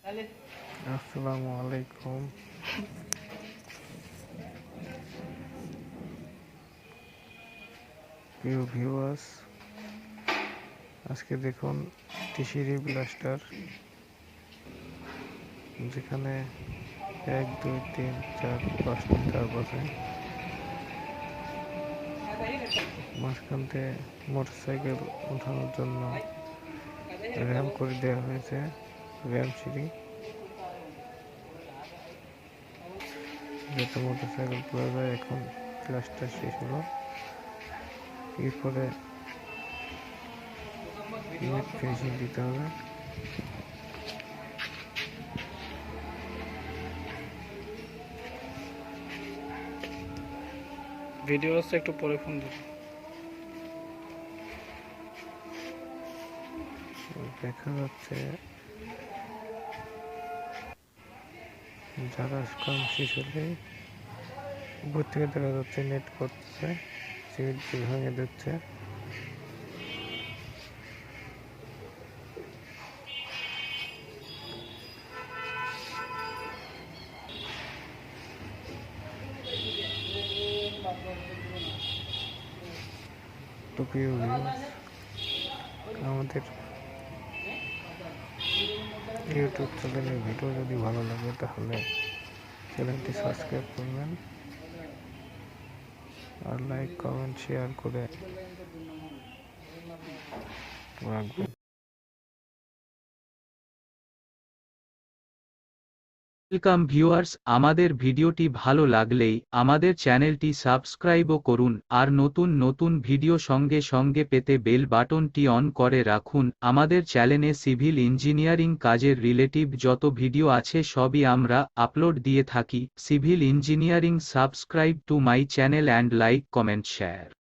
আসসালামু আলাইকুম। প্রিয় ভিউয়ার্স, আজকে দেখুন টিসিরি ব্লাস্টার, যেখানে 1 2 3 4 5টি তার আছে। মাঝখান থেকে মোটরসাইকেল ওঠানোর জন্য র্যাম্প করে দেওয়া হয়েছে, র্যাম্প সিঁড়ি, যাতে মোটরসাইকেল পড়ে যায়। এখন ক্লাসটা শেষ হলো, এরপরে ফিনিশিং দিতে হবে। ভিডিও আছে, একটু পরে ফোন দিন। দেখা যাচ্ছে যারা কাম শেষ হলে উপর থেকে দেখা যাচ্ছে নেট করতেছে, সিমেন্ট ভেঙে দিচ্ছে। তো প্রিয় ভিউয়ার্স, আমাদের ইউটিউব চ্যানেলের ভিডিও যদি ভালো লাগে তাহলে চ্যানেলটি সাবস্ক্রাইব করবেন আর লাইক কমেন্ট শেয়ার করে রাখবেন। ওয়েলকাম ভিউয়ার্স, আমাদের ভিডিওটি ভালো লাগলেই আমাদের চ্যানেলটি সাবস্ক্রাইবও করুন আর নতুন নতুন ভিডিও সঙ্গে সঙ্গে পেতে বেল বাটনটি অন করে রাখুন। আমাদের চ্যানেলে সিভিল ইঞ্জিনিয়ারিং কাজের রিলেটিভ যত ভিডিও আছে সবই আমরা আপলোড দিয়ে থাকি। Civil engineering, subscribe to my channel and like comment share.